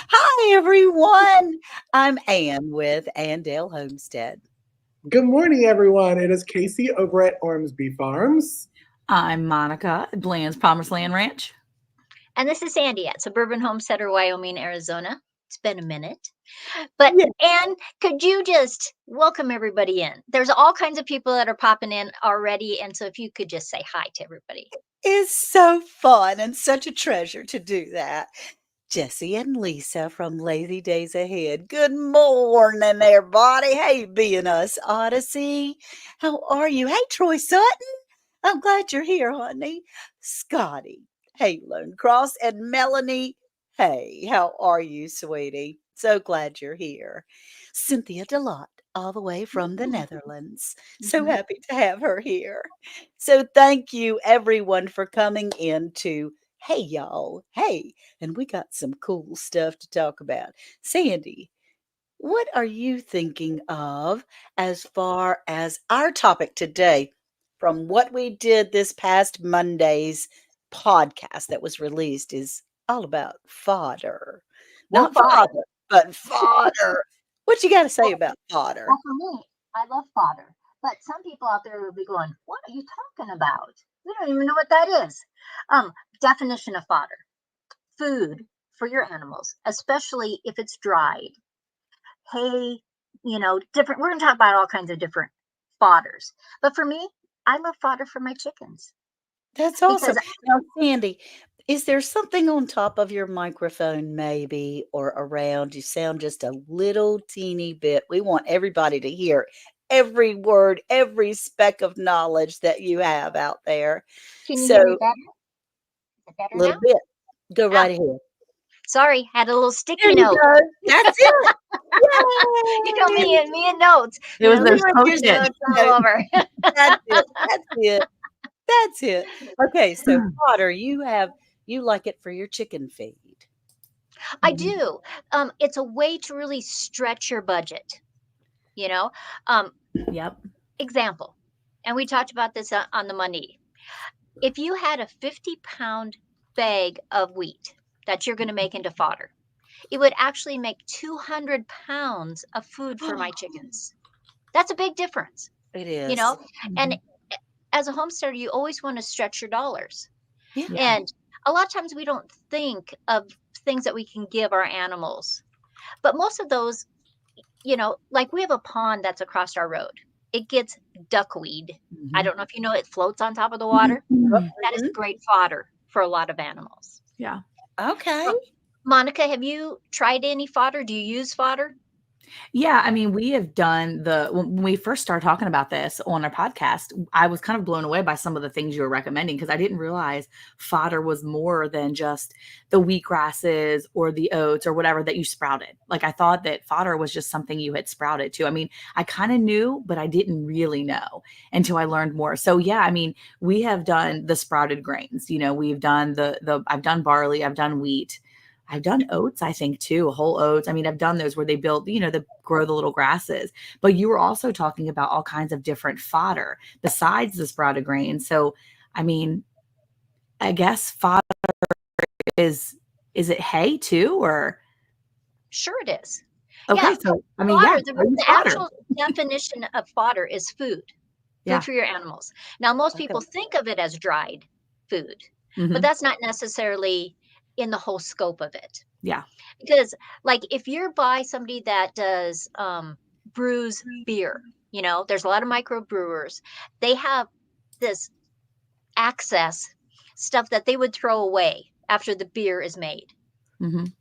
Hi, everyone. I'm Ann with Andale Homestead. Good morning, everyone. It is Casey over at Ormsby Farms. I'm Monica at Bland's Promised Land Ranch. And this is Sandy at Suburban Homesteader, Wyoming, Arizona. It's been a minute. But Yeah. Ann, could you just welcome everybody in? There's all kinds of people that are popping in already. And so if you could just say hi to everybody. It's so fun and such a treasure to do that. Jesse and Lisa from Lazy Days Ahead. Good morning, everybody. Hey, B&Us Odyssey. How are you? Hey, Troy Sutton. I'm glad you're here, honey. Scotty. Hey, Lone Cross. And Melanie. Hey, how are you, sweetie? So glad you're here. Cynthia Delott, all the way from the Netherlands. So happy to have her here. So thank you, everyone, for coming in to Hey, y'all. Hey, and we got some cool stuff to talk about. Sandy, what are you thinking of as far as our topic today from what we did this past Monday's podcast that was released is all about fodder. Well, Not fodder. father, but fodder. What you got to say about fodder? Well, for me, I love fodder. But some people out there will be going, what are you talking about? We don't even know what that is. Definition of fodder. Food for your animals, especially if it's dried. Hay, different. We're going to talk about all kinds of different fodders. But for me, I love fodder for my chickens. That's awesome. Because Now, Sandy, is there something on top of your microphone, maybe, or around? You sound just a little teeny bit. We want everybody to hear every word, every speck of knowledge that you have out there. can you So, hear me better? Is it better a little now? bit. Go Ah, right ahead. sorry, had a little There sticky you note. go. That's it. You know Yay! me and notes. It was You those and your Post-it. Notes sticky all note. over. That's it. That's it. That's it. Okay, so fodder, you like it for your chicken feed. I do. It's a way to really stretch your budget. You know, um, Yep. example, and we talked about this on the Monday. If you had a 50-pound bag of wheat that you're going to make into fodder, it would actually make 200 pounds of food for my chickens. That's a big difference, It you is. know. And as a homesteader, you always want to stretch your dollars. Yeah. Yeah. And a lot of times we don't think of things that we can give our animals. But most of those, like we have a pond that's across our road. It gets duckweed. I don't know if you know it floats on top of the water. That is Mhm. great fodder for a lot of animals. Yeah. Okay. Monica, have you tried any fodder? Do you use fodder? Yeah, I mean, we have done when we first started talking about this on our podcast, I was kind of blown away by some of the things you were recommending because I didn't realize fodder was more than just the wheatgrasses or the oats or whatever that you sprouted. Like I thought that fodder was just something you had sprouted too. I mean, I kind of knew, but I didn't really know until I learned more. So yeah, I mean, we have done the sprouted grains. We've done the I've done barley, I've done wheat. I've done oats, I think too, whole oats. I mean, I've done those where they build, they grow the little grasses. But you were also talking about all kinds of different fodder besides the sprouted grains. So, I mean, I guess fodder is it hay too, or Sure, it is. okay? Yeah, So, I mean, yeah, fodder. I use The fodder. actual definition of fodder is food Yeah. for your animals. Now, most Okay. people think of it as dried food, but Mhm. that's not necessarily in the whole scope of it. Yeah. Because, like, if you're by somebody that does brews beer, there's a lot of microbrewers. They have this access stuff that they would throw away after the beer is made. Mhm.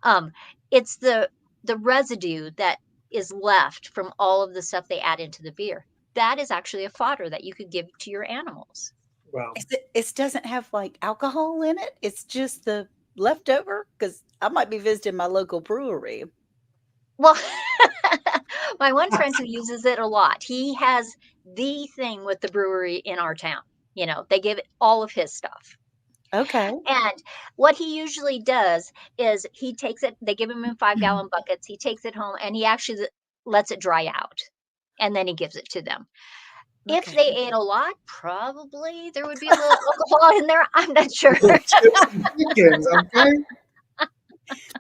Um, it's the residue that is left from all of the stuff they add into the beer. That is actually a fodder that you could give to your animals. Wow. It doesn't have like alcohol in it. It's just the leftover because I might be visiting my local brewery. Well, my one friend who uses it a lot, he has the thing with the brewery in our town. They give it all of his stuff. Okay. And what he usually does is he takes it, they give him in 5-gallon buckets. He takes it home and he actually lets it dry out and then he gives it to them. If Okay. they ate a lot, probably there would be a little alcohol in there. I'm not sure. Chips and chickens, okay?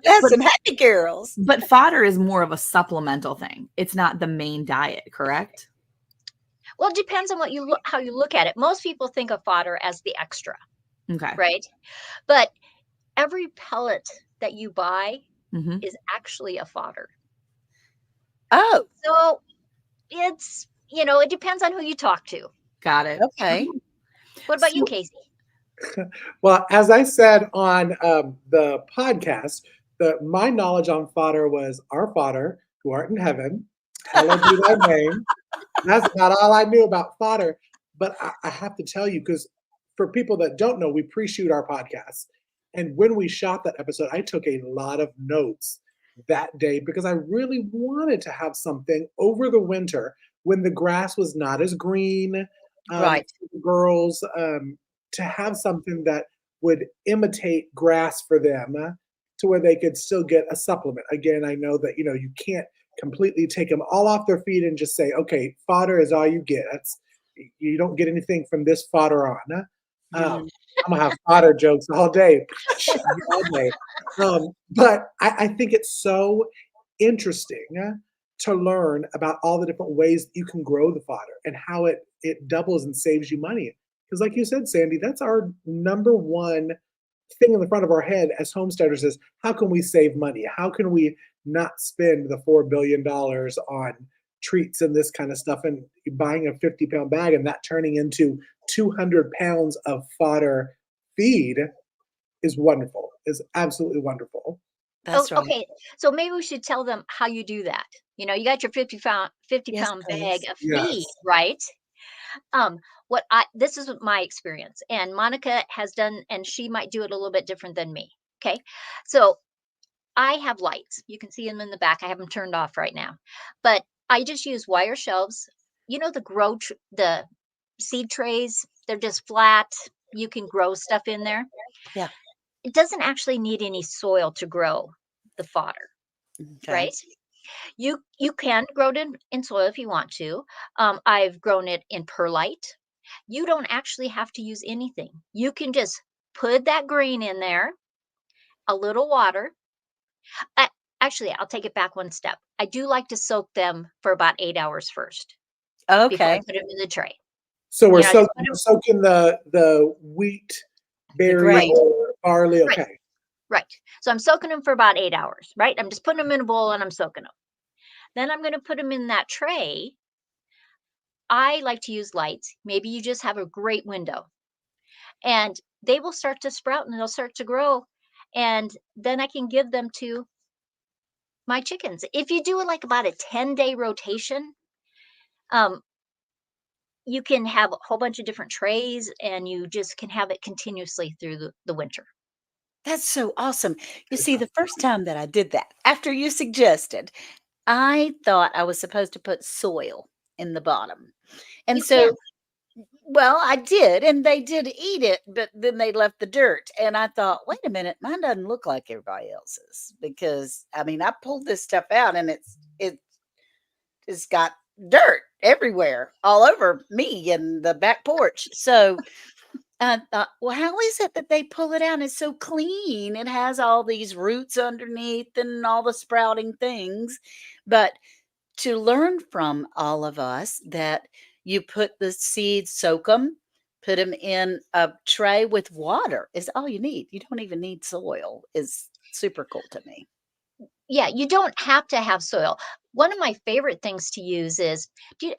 That's But some happy girls. but fodder is more of a supplemental thing. It's not the main diet, correct? Well, it depends on what you look how you look at it. Most people think of fodder as the extra, Okay. right? But every pellet that you buy Hmm. is actually a fodder. Oh, So it's, it depends on who you talk to. Got it. okay. What about you, So, Casey? well, as I said on the podcast, my knowledge on fodder was our Father who art in heaven, hallowed be thy name. That's about all I knew about fodder. But I have to tell you, because for people that don't know, we pre-shoot our podcast. And when we shot that episode, I took a lot of notes that day because I really wanted to have something over the winter when the grass was not as green, Right. for the girls, to have something that would imitate grass for them, to where they could still get a supplement. Again, I know that you can't completely take them all off their feet and just say, okay, fodder is all you get. You don't get anything from this fodder on. Mhm. I'm gonna have fodder jokes all day, all day. But I think it's so interesting to learn about all the different ways that you can grow the fodder and how it doubles and saves you money. Because, like you said, Sandy, that's our number one thing in the front of our head as homesteaders is how can we save money? How can we not spend the $4 billion on treats and this kind of stuff and buying a 50-pound bag and that turning into 200 pounds of fodder feed is wonderful, is absolutely wonderful. Oh, That's right. okay. So maybe we should tell them how you do that. You got your 50 pound 50 Yes, pound bag please. of feed, Yes. right? What I this is my experience, and Monica has done, and she might do it a little bit different than me. Okay, so I have lights. You can see them in the back. I have them turned off right now, but I just use wire shelves. The seed trays. They're just flat. You can grow stuff in there. Yeah. It doesn't actually need any soil to grow the fodder, Okay. right? You can grow it in soil if you want to. I've grown it in perlite. You don't actually have to use anything. You can just put that green in there, a little water. I, Actually, I'll take it back one step. I do like to soak them for about 8 hours first before I Okay. put them in the tray. So we're I just put we're them soaking the wheat, The berry, right, grain. or barley. right, Okay. right. So I'm soaking them for about 8 hours, right? I'm just putting them in a bowl and I'm soaking them. Then I'm going to put them in that tray. I like to use lights. Maybe you just have a great window and they will start to sprout and they'll start to grow. And then I can give them to my chickens. If you do it like about a 10-day rotation, um, you can have a whole bunch of different trays and you just can have it continuously through the winter. That's so awesome. You Good see, stuff. the first time that I did that, after you suggested, I thought I was supposed to put soil in the bottom. And You can. so, well, I did, and they did eat it, but then they left the dirt. And I thought, wait a minute, mine doesn't look like everybody else's because I mean, I pulled this stuff out and it's got dirt everywhere, all over me and the back porch. So I thought, well, how is it that they pull it out? It's so clean. It has all these roots underneath and all the sprouting things. But to learn from all of us that you put the seeds, soak them, put them in a tray with water is all you need. You don't even need soil. Is super cool to me. Yeah, you don't have to have soil. One of my favorite things to use is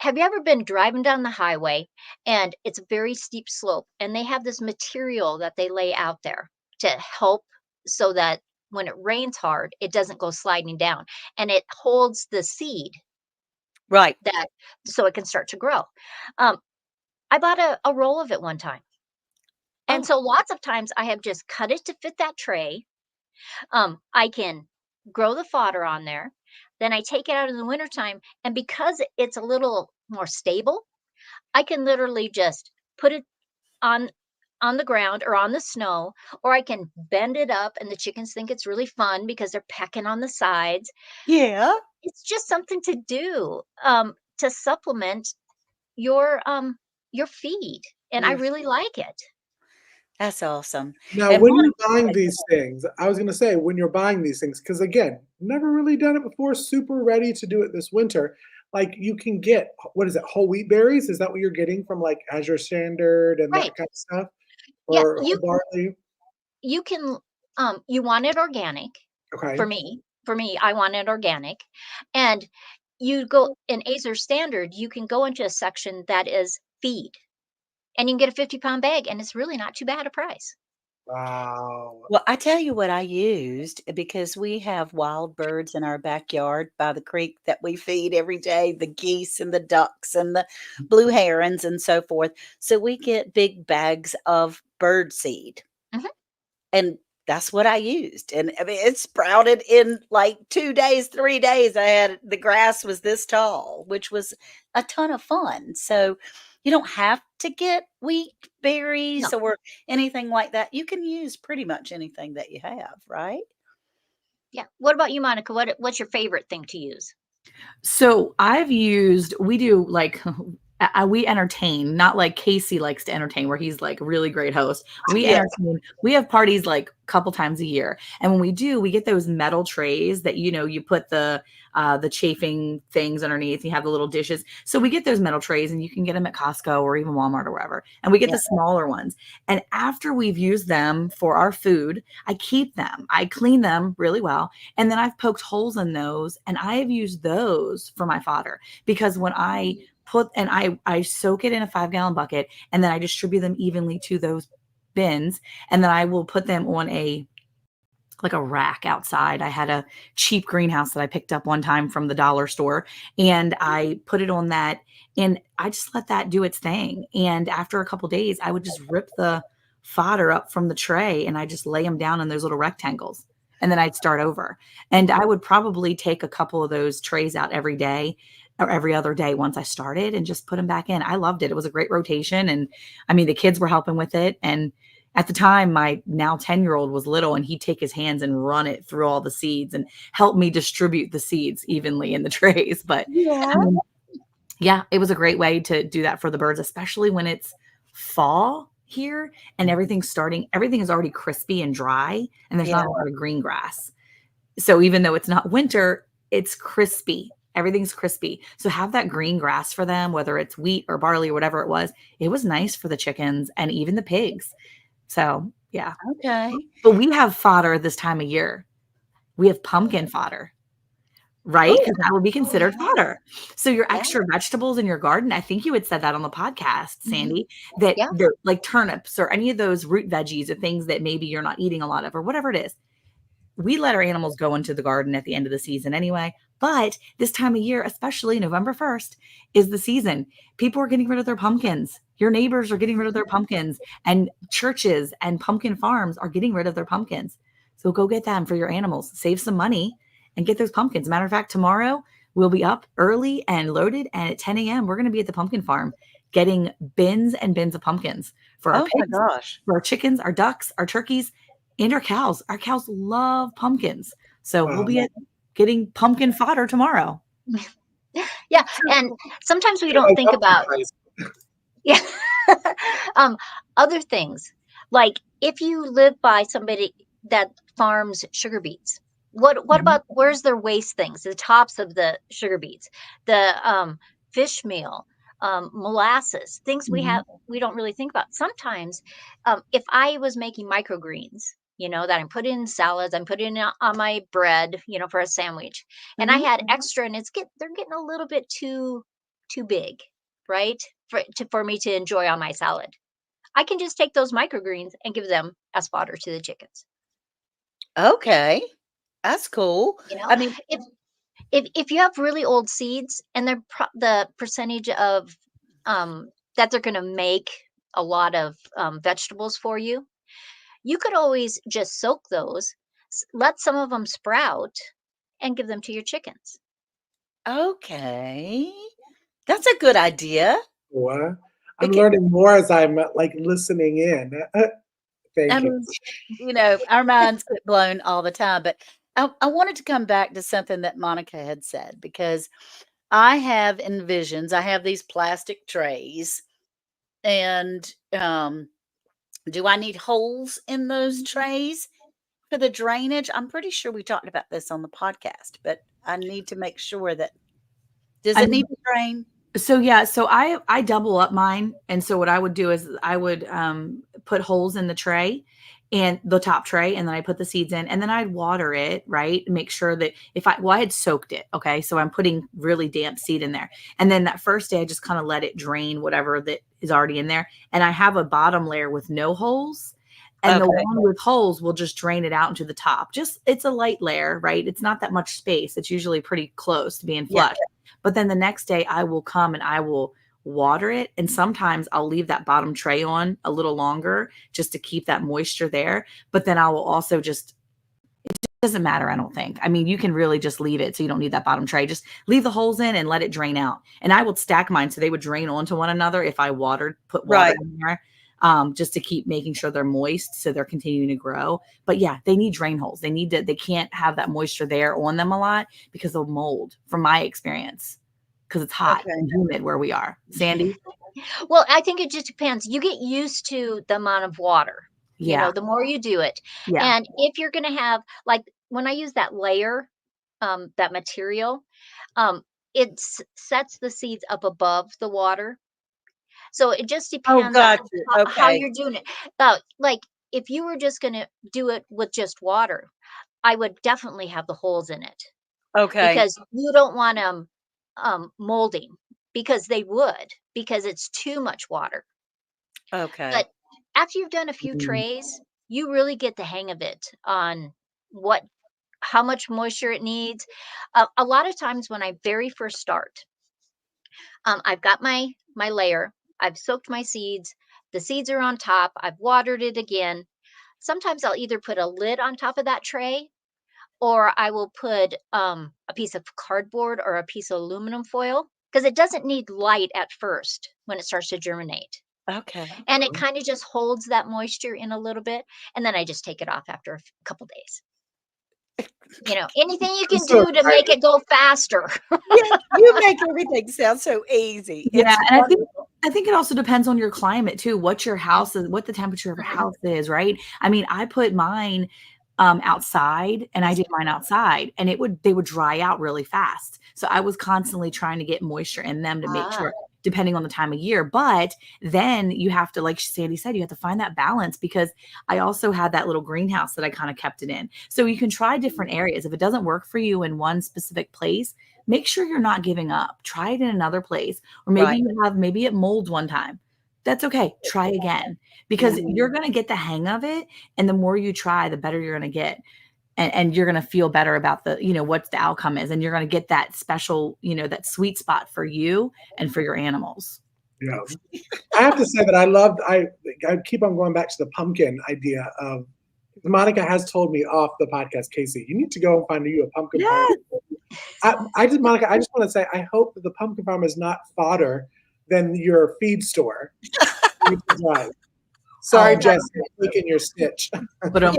have you ever been driving down the highway and it's a very steep slope and they have this material that they lay out there to help so that when it rains hard, it doesn't go sliding down and it holds the seed Right. that so it can start to grow. Um, I bought a roll of it one time. And Oh, so lots of times I have just cut it to fit that tray. I can grow the fodder on there. Then I take it out in the wintertime. And because it's a little more stable, I can literally just put it on on the ground or on the snow, or I can bend it up and the chickens think it's really fun because they're pecking on the sides. yeah. It's just something to do to supplement your feed. And I You're really like it. That's awesome. Now, And when you're buying Monica, these things, I was gonna say, when you're buying these things, because again, never really done it before, super ready to do it this winter. Like you can get, what is it, whole wheat berries? Is that what you're getting from like Azure Standard and Right. that kind of stuff? Yeah, Or whole barley? you can you want it organic. Okay. For me, I want it organic. And you go in Acer Standard, you can go into a section that is feed, and you can get a 50-pound bag, and it's really not too bad a price. Wow. well, I tell you what I used because we have wild birds in our backyard by the creek that we feed every day, the geese and the ducks and the blue herons and so forth. So we get big bags of bird seed. Mhm. And that's what I used, and, I mean, it sprouted in, like, 2 days, 3 days. I had the grass was this tall, which was a ton of fun, so you don't have to get wheat No. berries or anything like that. You can use pretty much anything that you have, right? Yeah. What about you, Monica? What's your favorite thing to use? So we do like we entertain, not like Casey likes to entertain, where he's like a really great host. We Yes. entertain, we have parties like a couple times a year. And when we do, we get those metal trays that, you put the chafing things underneath. You have the little dishes. So we get those metal trays and you can get them at Costco or even Walmart or wherever. And we get Yeah. the smaller ones. And after we've used them for our food, I keep them. I clean them really well, and then I've poked holes in those and I have used those for my fodder, because when I put and I soak it in a 5-gallon bucket and then I distribute them evenly to those bins, and then I will put them on a rack outside. I had a cheap greenhouse that I picked up one time from the dollar store, and I put it on that, and I just let that do its thing. And after a couple days, I would just rip the fodder up from the tray and I just lay them down in those little rectangles. And then I'd start over. And I would probably take a couple of those trays out every day or every other day once I started and just put them back in. I loved it. It was a great rotation. And I mean, the kids were helping with it. And at the time, my now 10-year-old was little, and he'd take his hands and run it through all the seeds and help me distribute the seeds evenly in the trays. But Yeah. I mean, yeah, it was a great way to do that for the birds, especially when it's fall here and everything is already crispy and dry, and there's Yeah. not a lot of green grass. So even though it's not winter, it's crispy. Everything's crispy. So have that green grass for them, whether it's wheat or barley or whatever it was. It was nice for the chickens and even the pigs. So, yeah. Okay. But we have fodder this time of year. We have pumpkin fodder, right? Oh, Because that would be considered Yeah. fodder. So your yeah. extra vegetables in your garden, I think you had said that on the podcast, Mhm. Sandy, that Yeah. they're like turnips or any of those root veggies or things that maybe you're not eating a lot of or whatever it is. We let our animals go into the garden at the end of the season anyway. But this time of year, especially November 1st, is the season. People are getting rid of their pumpkins. Your neighbors are getting rid of their pumpkins, and churches and pumpkin farms are getting rid of their pumpkins. So go get them for your animals. Save some money and get those pumpkins. Matter of fact, tomorrow we'll be up early and loaded. And at 10 a.m., we're going to be at the pumpkin farm getting bins and bins of pumpkins for our Oh my pigs, gosh. for our chickens, our ducks, our turkeys, and our cows. Our cows love pumpkins. So we'll Wow. be getting pumpkin fodder tomorrow. Yeah. And sometimes we Get don't my think pumpkin about, pies. yeah, um, other things. Like if you live by somebody that farms sugar beets, what Mhm. about where's their waste things? The tops of the sugar beets, the fish meal, molasses, things Mhm. we don't really think about. Sometimes, if I was making microgreens, that I'm putting in salads, I'm putting it on my bread, for a sandwich, and I Mhm. had extra, and they're getting a little bit too big, right? For me to enjoy on my salad. I can just take those microgreens and give them as fodder to the chickens. Okay. That's cool. You know, I mean, if if you have really old seeds and the percentage of that they're going to make a lot of vegetables for you, you could always just soak those, let some of them sprout, and give them to your chickens. okay. That's a good idea What? I'm because learning more as I'm, like, listening in. I Thank you. mean, our minds get blown all the time, but I wanted to come back to something that Monica had said because I have envisions. I have these plastic trays and Do I need holes in those trays for the drainage? I'm pretty sure we talked about this on the podcast, but I need to make sure that does I it mean, need to drain? so yeah, so I double up mine, and so what I would do is I would put holes in the tray and the top tray, and then I put the seeds in, and then I'd water it, right? Make sure that if I had soaked it, okay, so I'm putting really damp seed in there, and then that first day I just kind of let it drain whatever that is already in there, and I have a bottom layer with no holes. And the Okay. one with holes will just drain it out into the top. Just it's a light layer, right? It's not that much space. It's usually pretty close to being Yeah. flush. But then the next day I will come and I will water it. And sometimes I'll leave that bottom tray on a little longer just to keep that moisture there. But then I will also just, it doesn't matter, I don't think. I mean, you can really just leave it so you don't need that bottom tray. Just leave the holes in and let it drain out. And I would stack mine so they would drain onto one another if I put water Right. in there. Just to keep making sure they're moist so they're continuing to grow. But yeah, they need drain holes. They can't have that moisture there on them a lot because they'll mold, from my experience, because it's hot Okay. and humid where we are. Sandy? Well, I think it just depends. You get used to the amount of water, Yeah. the more you do it. Yeah. And if you're going to have, like, when I use that layer, that material, um, sets the seeds up above the water. So it just Oh, depends on gotcha. how Okay. you're doing it. Like, if you were just going to do it with just water, I would definitely have the holes in it Okay. because you don't want them molding because they would, because it's too much water. Okay. But after you've done a few Mm, trays, you really get the hang of it on what how much moisture it needs. A lot of times when I very first start, I've got my layer, I've soaked my seeds, the seeds are on top, I've watered it again. Sometimes I'll either put a lid on top of that tray or I will put a piece of cardboard or a piece of aluminum foil because it doesn't need light at first when it starts to germinate. Okay. And it kind of just holds that moisture in a little bit. And then I just take it off after a couple days. Anything you I'm can so do to make excited. it go faster. Yeah, you make everything sound so easy. Yeah, It's and wonderful. I think it also depends on your climate too, what your house is, what the temperature of your Mhm. house is, right? I mean, I put mine outside and I did mine outside and they would dry out really fast. So I was constantly trying to get moisture in them to make Ah, sure depending on the time of year. But then you have to, like Sandy said, you have to find that balance because I also had that little greenhouse that I kind of kept it in. So you can try different areas. If it doesn't work for you in one specific place, make sure you're not giving up. Try it in another place. Or Right. maybe it molds one time. That's okay. Try again because Mhm. you're going to get the hang of it. And the more you try, the better you're going to get. And you're going to feel better about what the outcome is. And you're going to get that special, that sweet spot for you and for your animals. yeah. I have to say that I keep on going back to the pumpkin idea of Monica has told me off the podcast, Casey, you need to go and find you a pumpkin farm. Yes. Monica, I just want to say, I hope that the pumpkin farm is not fodder than your feed store. You can drive. Sorry, Oh, Jesse, I'm taking your stitch. but Yeah.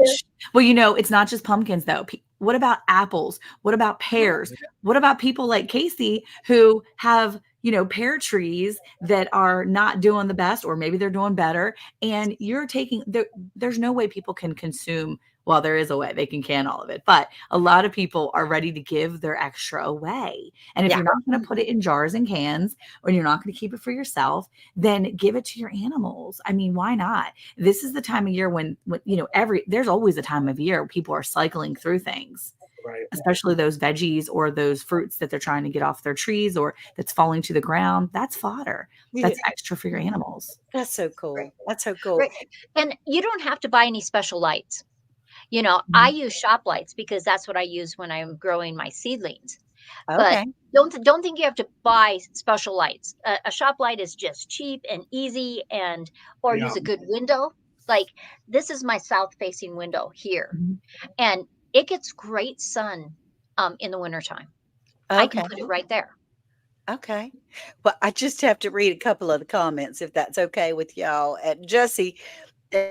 well, it's not just pumpkins though. What about apples? What about pears? What about people like Casey who have, pear trees that are not doing the best, or maybe they're doing better, and you're taking there's no way people can consume. Well, there is a way they can all of it, but a lot of people are ready to give their extra away. And if Yeah. you're not going to put it in jars and cans, or you're not going to keep it for yourself, then give it to your animals. I mean, why not? This is the time of year when there's always a time of year where people are cycling through things, Right. especially those veggies or those fruits that they're trying to get off their trees or that's falling to the ground. That's fodder. Yeah. That's extra for your animals. That's so right, cool. That's so cool. right. And you don't have to buy any special lights. I Mhm. use shop lights because that's what I use when I'm growing my seedlings. But Okay. don't think you have to buy special lights. A shop light is just cheap and easy, or Yeah. use a good window. Like, this is my south facing window here, Mhm. and it gets great sun in the wintertime. I can Okay. put it right there. Okay. Well, I just have to read a couple of the comments if that's okay with y'all. And Jesse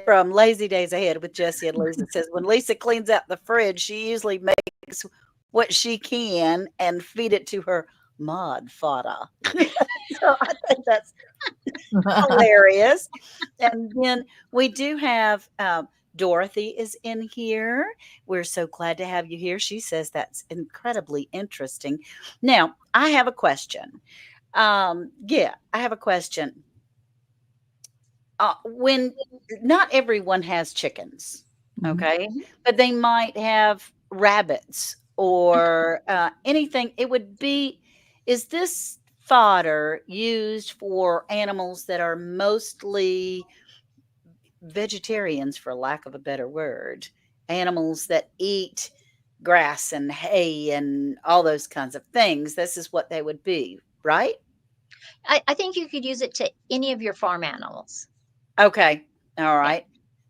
from Lazy Days Ahead with Jesse and Lisa says, when Lisa cleans out the fridge, she usually makes what she can and feed it to her mod fodder. So I think that's hilarious. And then we do have Dorothy is in here. We're so glad to have you here. She says that's incredibly interesting. Now, I have a question. Yeah, I have a question. When not everyone has chickens, Mhm. okay, Mhm. but they might have rabbits or anything. It would be, is this fodder used for animals that are mostly vegetarians, for lack of a better word, animals that eat grass and hay and all those kinds of things? This is what they would be, right? I think you could use it to any of your farm animals. Okay. All Yeah, right.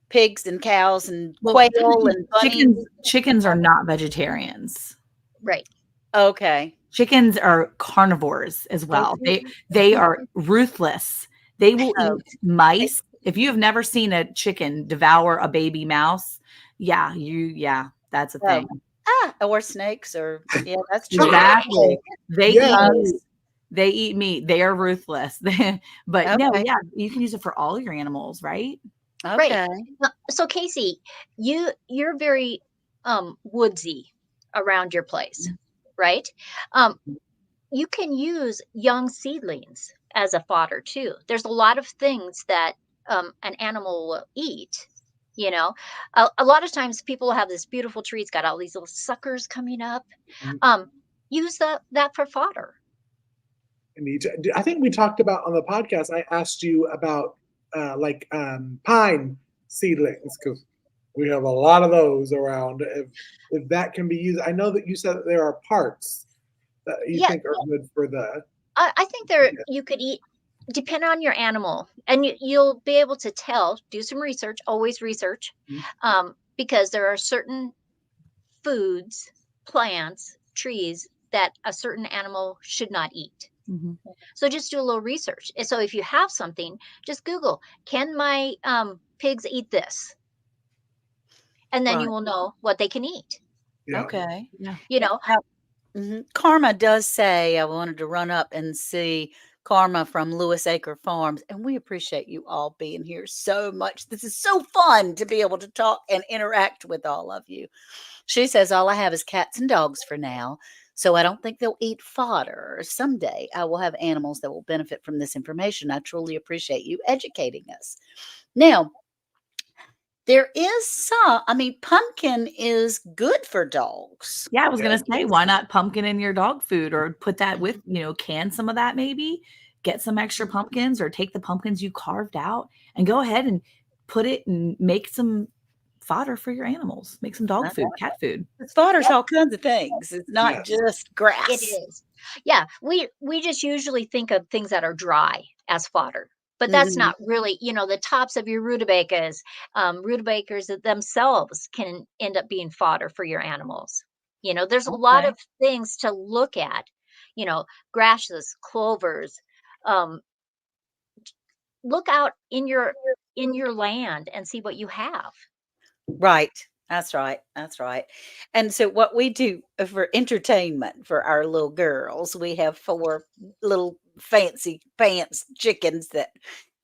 Pigs and cows and Well, quail and bunnies. chickens are not vegetarians. right. Okay. Chickens are carnivores as well. Okay. They are ruthless. They will eat Okay. mice. If you have never seen a chicken devour a baby mouse, yeah, that's a Oh, thing. or snakes or yeah, that's true. Exactly. They Yes. eat Um, meat. They eat meat. They are ruthless. But no, okay. yeah, you can use it for all your animals, right? Right. Okay. So Casey, you're very woodsy around your place, right? Um, you can use young seedlings as a fodder too. There's a lot of things that an animal will eat. You know, a lot of times people have this beautiful tree. It's got all these little suckers coming up. Um, use that for fodder. I think we talked about on the podcast. I asked you about pine seedlings because we have a lot of those around. If that can be used, I know that you said that there are parts that you Yeah, think are good for the. I think there you could eat depend on your animal, and you'll be able to tell. Do some research, always research, because there are certain foods, plants, trees that a certain animal should not eat. Mhm. So just do a little research. And so if you have something, just Google, can my pigs eat this? And then you Right. will know what they can eat. Yeah. Okay. Yeah. You know, Now, Karma does say I wanted to run up and see Karma from Lewis Acre Farms, and we appreciate you all being here so much. This is so fun to be able to talk and interact with all of you. She says, all I have is cats and dogs for now, so I don't think they'll eat fodder. Someday I will have animals that will benefit from this information. I truly appreciate you educating us. Now, there is some, I mean, pumpkin is good for dogs. Yeah, I was Yeah. gonna say, why not pumpkin in your dog food or put that with, can some of that maybe, get some extra pumpkins or take the pumpkins you carved out and go ahead and put it and make some fodder for your animals. Make some dog Uh, food, cat food. It's fodder's yep, all kinds of things. It's not Yes. just it grass. is. Yeah, we just usually think of things that are dry as fodder. But that's Mhm. not really, the tops of your rutabagas, rutabagas themselves can end up being fodder for your animals. There's a lot Okay. of things to look at, you know, grasses, clovers. Um, look out in your land and see what you have. Right. That's right. That's right. And so what we do for entertainment for our little girls, we have 4 little fancy pants chickens that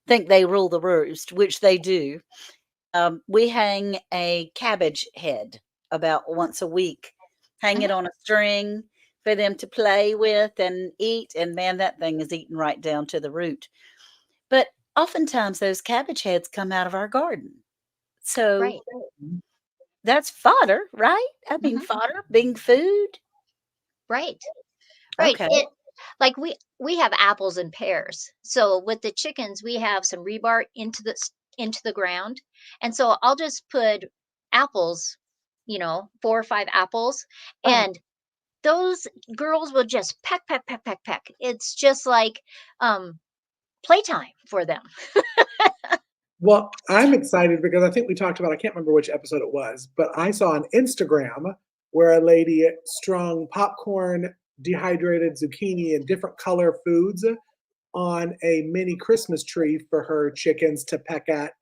think they rule the roost, which they do. We hang a cabbage head about once a week, hang it Mhm. on a string for them to play with and eat, and man, that thing is eaten right down to the root. But oftentimes those cabbage heads come out of our garden. So Right. that's fodder, right? I mean, Mhm. fodder being food. Right. Right. Okay. Like we have apples and pears. So with the chickens, we have some rebar into the ground. And so I'll just put apples, 4 or 5 apples, Oh, and those girls will just peck, peck, peck, peck, peck. It's just like um playtime for them. Well, I'm excited because I think we talked about, I can't remember which episode it was, but I saw on Instagram where a lady strung popcorn, dehydrated zucchini, and different color foods on a mini Christmas tree for her chickens to peck at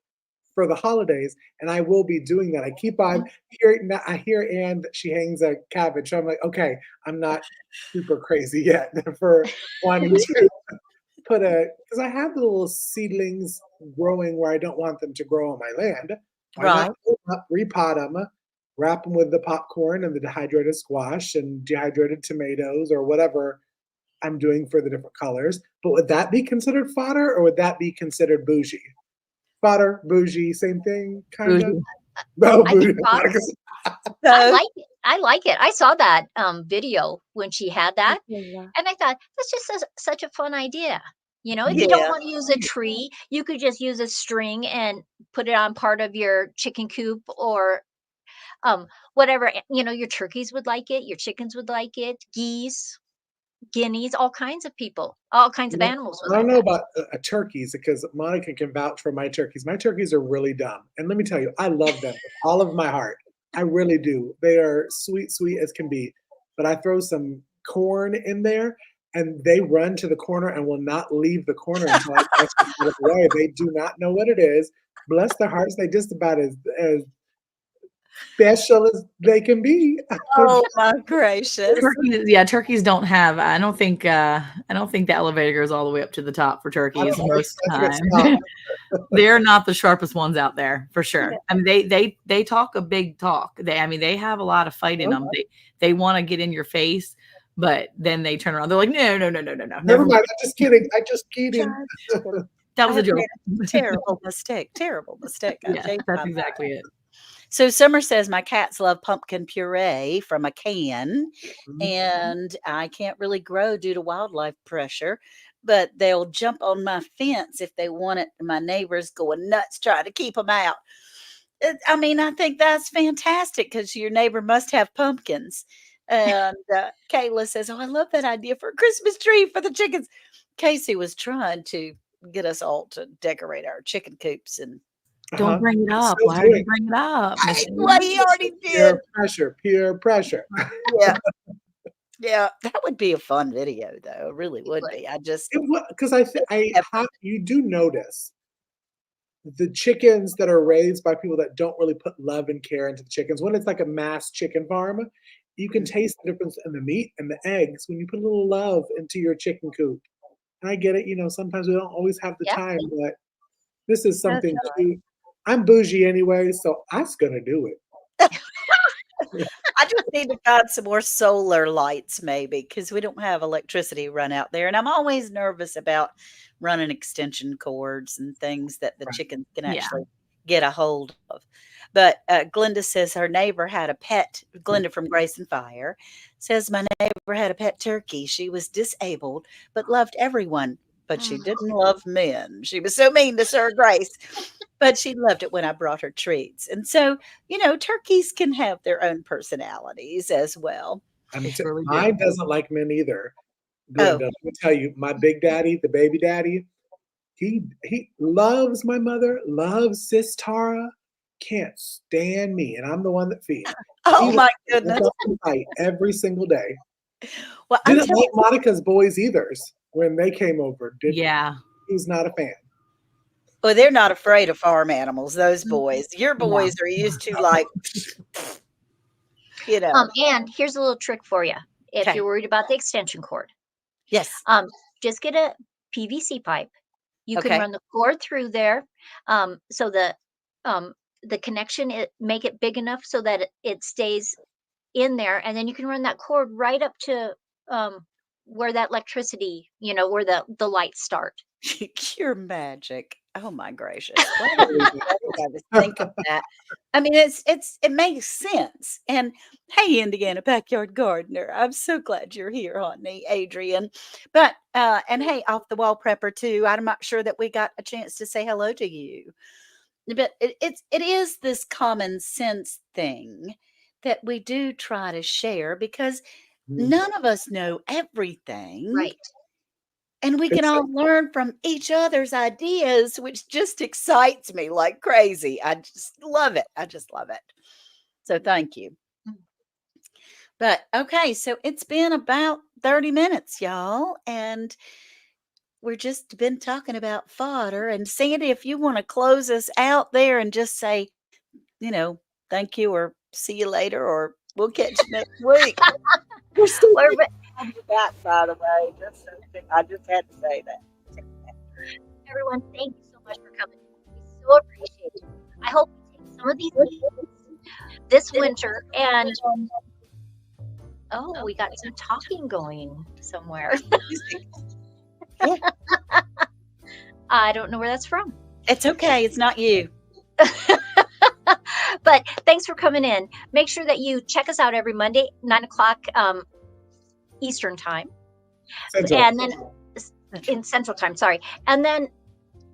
for the holidays, and I will be doing that. I keep on hearing. I hear Ann that she hangs a cabbage. So I'm like, okay, I'm not super crazy yet for wanting to put a because I have the little seedlings growing where I don't want them to grow on my land. Why not Right. put 'em up, repot them, wrap them with the popcorn and the dehydrated squash and dehydrated tomatoes or whatever I'm doing for the different colors. But would that be considered fodder or would that be considered bougie? Fodder, bougie, same thing, kind of. Bougie. No, I think bougie. fodder. I So like it. I like it. I saw that video when she had that, and I thought that's just such a fun idea. You know, if you don't yeah. want to use a tree, you could just use a string and put it on part of your chicken coop or whatever. You know, your turkeys would like it, your chickens would like it, geese, guineas, all kinds of people, all kinds You of know, animals would I don't like know that. about turkeys because Monica can vouch for my turkeys. My turkeys are really dumb, and let me tell you, I love them with all of my heart. I really do. They are sweet, sweet as can be. But I throw some corn in there, and they run to the corner and will not leave the corner until I ask them to get away. They do not know what it is. Bless their hearts, they just about as special as they can be. Oh my gracious. Turkeys, yeah, turkeys don't have. I don't think the elevator goes all the way up to the top for I turkeys don't know. most That's of what the it stops. time. They're not the sharpest ones out there for Yeah. sure. I mean, they talk a big talk. I mean, they have a lot of fight in them. They want to get in your face, but then they turn around. They're like, no, no, no, no, no, no, Never never mind. mind. I'm just kidding. I just kidding. Just kidding. That I was a have joke. made a terrible mistake. Terrible mistake. I Yes, changed that's my mind. exactly it. So Summer says my cats love pumpkin puree from a can, Mhm. and I can't really grow due to wildlife pressure, but they'll jump on my fence if they want it. My neighbors going nuts trying to keep them out. I mean, I think that's fantastic because your neighbor must have pumpkins. And Kayla says, "Oh, I love that idea for a Christmas tree for the chickens." Casey was trying to get us all to decorate our chicken coops, and Don't Uh-huh. bring it I'm up. still Why did you doing bring it up, I, Missy? well, he already did. peer pressure, peer pressure. Yeah, yeah, that would be a fun video, though. It really It would would. be. I just It because I have have you do notice the chickens that are raised by people that don't really put love and care into the chickens. When it's like a mass chicken farm, you can taste the difference in the meat and the eggs when you put a little love into your chicken coop. And I get it, sometimes we don't always have the Yeah. time, but this is something definitely. too. I'm bougie anyway, so I'm gonna do it. I just need to find some more solar lights, maybe, because we don't have electricity run out there, and I'm always nervous about running extension cords and things that the Right. chickens can Yeah. actually get a hold of. But Glenda says her neighbor had a pet. Glenda from Grace and Fire says my neighbor had a pet turkey. She was disabled, but loved everyone. But she Mm. didn't love men. She was so mean to Sir Grace, but she loved it when I brought her treats. And so turkeys can have their own personalities as well. They really Mine do. doesn't like men either, Oh, Glenda. Let me tell you, my big daddy, the baby daddy, he loves my mother, loves Sis Tara, can't stand me, and I'm the one that feed him. oh He my wants goodness. us to fight every single day. Well, I'm Didn't telling like Monica's boys either when they came over. Yeah. He's not a fan. well, they're not afraid of farm animals, those Mm. boys. Your No. boys are used to like, you know. And here's a little trick for you. If Okay. you're worried about the extension cord, Yes. um, just get a PVC pipe. You can Okay. run the cord through there, so um, the connection make it big enough so that it stays in there, and then you can run that cord right up to where that electricity, where the lights start. You're magic. Oh my gracious. Why didn't I think of that? I mean, it makes sense. And hey, Indiana Backyard Gardener, I'm so glad you're here, honey, Adrian. But and hey, off the wall prepper too. I'm not sure that we got a chance to say hello to you. But it is this common sense thing that we do try to share because Mhm. none of us know everything, Right. and we can It's all learn from each other's ideas, which just excites me like crazy. I just love it. I just love it. So thank you. Mm. But okay, so it's been about 30 minutes, y'all. And we're just been talking about fodder. And Sandy, if you want to close us out there and just say, thank you or see you later or we'll catch you next week. We're still Well, everybody, back, by the way. I just had to say that. everyone, thank you so much for coming. We so appreciate it. I hope you take some of these tips this winter and we got some talking going somewhere. Yeah. I don't know where that's from. It's okay. It's not you. But thanks for coming in. Make sure that you check us out every Monday, 9:00 Eastern time. Central. And then in Central time, sorry. And then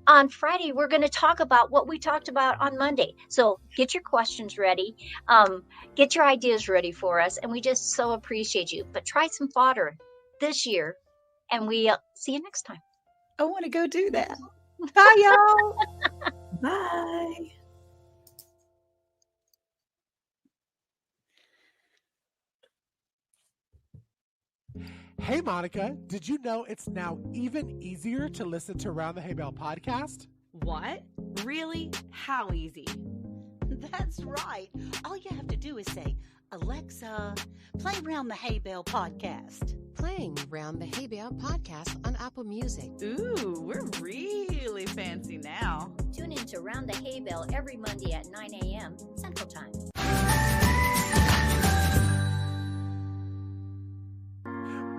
on Friday, we're going to talk about what we talked about on Monday. So get your questions ready. Get your ideas ready for us. And we just so appreciate you. But try some fodder this year. And we see you next time. I want to go do that. Bye, y'all. Bye. Hey, Monica, did you know it's now even easier to listen to Around the Hay Bale podcast? What? Really? How easy? That's right. All you have to do is say, Alexa, play Round the Hay Bale podcast. Playing Round the Hay Bale podcast on Apple Music. Ooh, we're really fancy now. Tune in to Round the Hay Bale every Monday at 9 a.m. Central Time.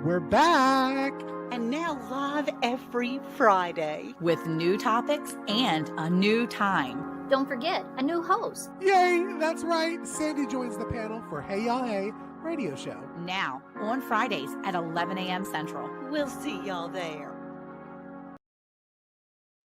We're back! And now live every Friday. With new topics and a new time. Don't forget, a new host. Yay, that's right. Sandy joins the panel for Hey Y'all Hey radio show. Now, on Fridays at 11 a.m. Central. We'll see y'all there.